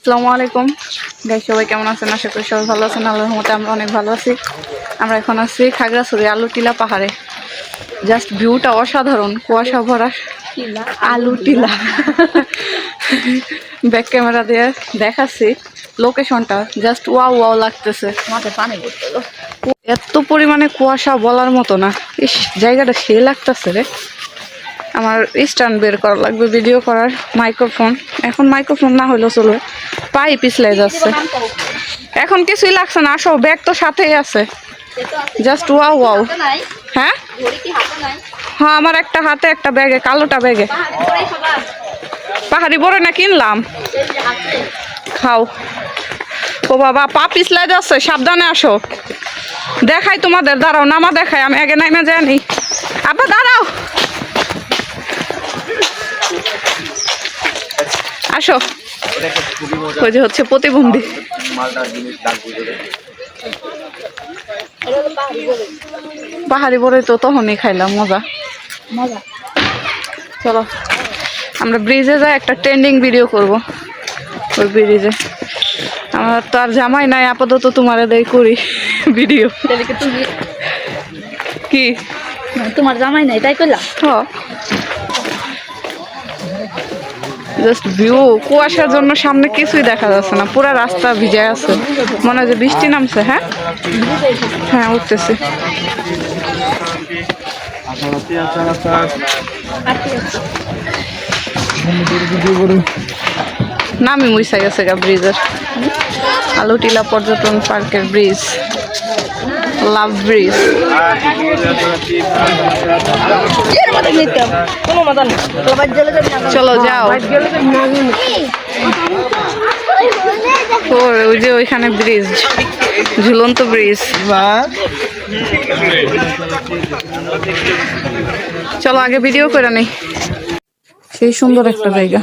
আসসালামু আলাইকুম গাইস, সবাই কেমন আছেন? আশা করি সবাই ভালো আছেন। আল্লাহর রহমতে আমরা অনেক ভালো আছি। আমরা এখন আছি খাগড়াছড়ি আলুটিলা পাহাড়ে। জাস্ট ভিউটা অসাধারণ, কুয়াশা ভরা আলুটিলা। ব্যাক ক্যামেরা দিয়ে দেখাচ্ছি লোকেশনটা, জাস্ট ওয়াও ওয়াও লাগতেছে। মাথায় পানি পড়তে, এত পরিমাণে কুয়াশা বলার মতো না। ইস, জায়গাটা সে লাগতেছে রে। আমার স্ট্যান্ড বের করা লাগবে ভিডিও করার, মাইক্রোফোন। এখন মাইক্রোফোন না হলেও চলবে, পাই পিছলে যাচ্ছে। এখন কিছুই লাগছে না, আসো, ব্যাগ তো সাথেই আছে। Just wow wow. হ্যাঁ হ্যাঁ, আমার একটা হাতে একটা ব্যাগে, কালোটা ব্যাগে। পাহাড়ি বড় না কিনলাম, খাও। ও বাবা, পা পিছলে যাচ্ছে, সাবধানে আসো। দেখাই তোমাদের, দাঁড়াও, নামা দেখাই, আমি আগে নাইমা জানি। আব্বা দাঁড়াও, আসো। ওই যে হচ্ছে প্রতিবন্ধী। পাহাড়ি বড়ই তো তখনই খাইলাম, মজা মজা। চলো আমরা ব্রিজে যাই, একটা ট্রেন্ডিং ভিডিও করব। ওই ব্রিজে আমার তো আর জামাই নাই, আপাতত তোমারে দেই করি ভিডিও। কি তোমার জামাই নাই তাই করলাম? জাস্ট ভিউ, কুয়াশার জন্য সামনে কিছুই দেখা যাচ্ছে না, পুরো রাস্তা ভিজে আছে, মনে হয় যে বৃষ্টি নামছে। হ্যাঁ হ্যাঁ, উঠতেছি। নামি মুইসা গেছে গা ব্রিজের, আলুটিলা পর্যটন পার্কের ব্রিজ, লাভ ব্রিজ। চলো যাও। ওই যে ওইখানে ব্রিজ, ঝুলন্ত ব্রিজ। চলো আগে ভিডিও করে নেই। সেই সুন্দর একটা জায়গা।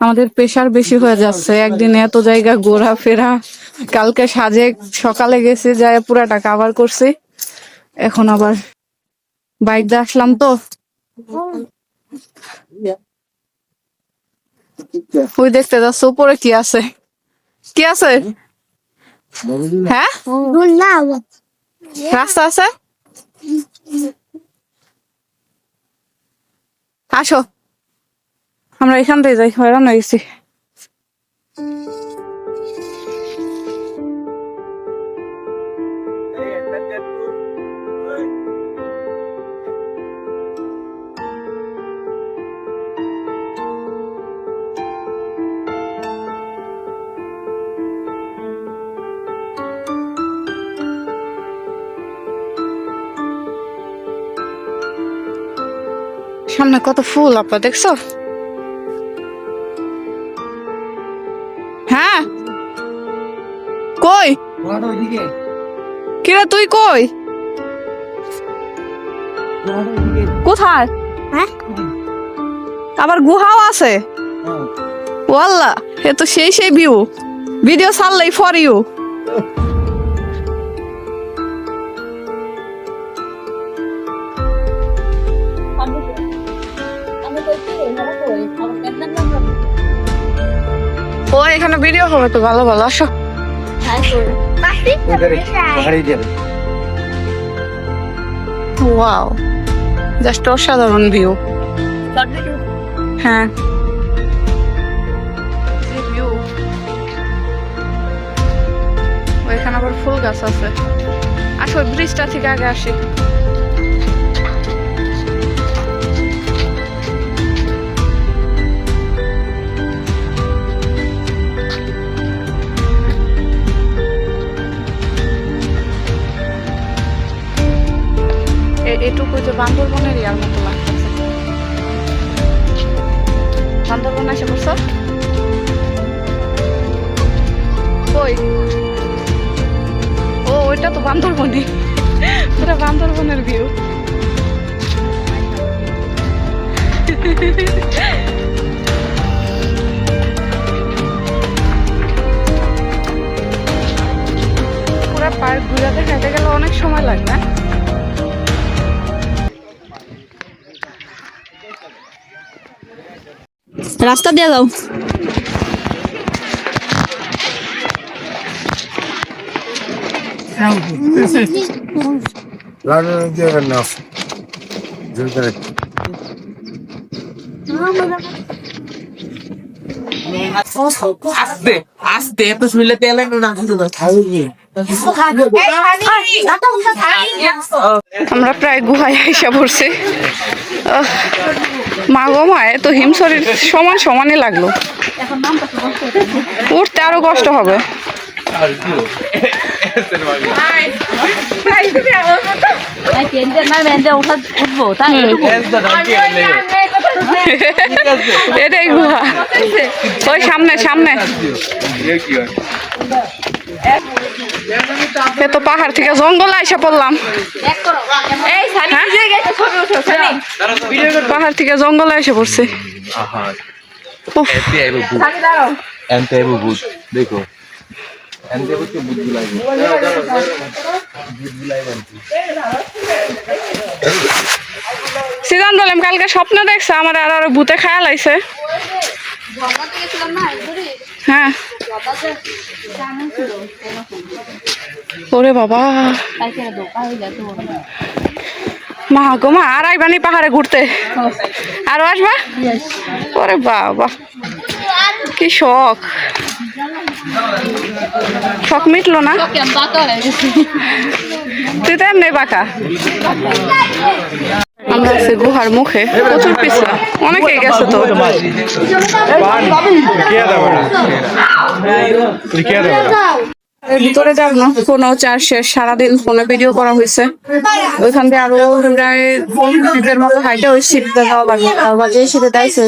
আমাদের প্রেশার বেশি হয়ে যাচ্ছে, একদিনে এত জায়গা ঘোরাফেরা। কালকে সাজে সকালে গেছি, যায় পুরাটা কাভার করছি। এখন আবার বাইক দিয়ে আসলাম তো। ওই দেখতে যাচ্ছ উপরে কি আছে, কি আছে? হ্যাঁ, রাস্তা আছে, আসো। আমরা এখান থেকে যাই, হয়রান হয়ে গেছি। সামনে কত ফুল আপা, দেখছো? হ্যাঁ, কই কিরে তুই, কই কোথায়? আবার গুহাও আছে? ওয়াল্লা, এ তো সেই সেই ভিউ। ভিডিও ছাড়লেই ফর ইউ। ও এখানে ভিডিও হবে তো, ভালো ভালো, আসো। ওয়াও, জাস্ট অসাধারণ ভিউ। হ্যাঁ, ওইখানে আবার ফুল গাছ আছে। আসো, ব্রিজটা থেকে আগে আসি। এটুকু যে বান্দরবনের ইয়ার মতো লাগতেছে। বান্দরবন এসে পড়ছো? কই? ও, ওইটা তো বান্দরবনই, পুরো বান্দরবনের ভিউ। পুরো পার্ক ঘুরে দেখাতে গেলে অনেক সময় লাগবে। রাস্তা দিয়ে যাও। আস্তে আস্তে এত শুনলে তেল না আমরা প্রায় গুহায় এসে পড়ছি। মা গো মা, এত হিমশরীর সমান সমানই লাগলো, উঠতে আরো কষ্ট হবে। উঠবো তাই এটাই গুহা, ওই সামনে সামনে। এ তো পাহাড় থেকে জঙ্গলে এসে পড়লাম। পাহাড় থেকে জঙ্গলে এসে পড়ছে। উফ, দেখো সিদ্ধান্ত নিলাম কালকে স্বপ্ন দেখছে আমার আর আরো ভূতে খায়া লাইছে। হ্যাঁ, ওরে বাবা, মা গো মা, আর আইবানি পাহাড়ে ঘুরতে? আরো আসবা? ওরে বাবা, কি শখ, শখ মিটলো না? তুই তো এমনি বাঁকা। আমরা আছি গুহার মুখে, প্রচুর পিছলা, অনেকেই গেছে তো। এর ভিতরে যাব না, ফোনও চার্জ শেষ, সারাদিন ফোনে ভিডিও করা হয়েছে। ওইখান থেকে আরো প্রায় 5 মিনিটের মতো হাইটে ওই শীতে যাওয়া লাগবে, আবার যে শীতে যাইছে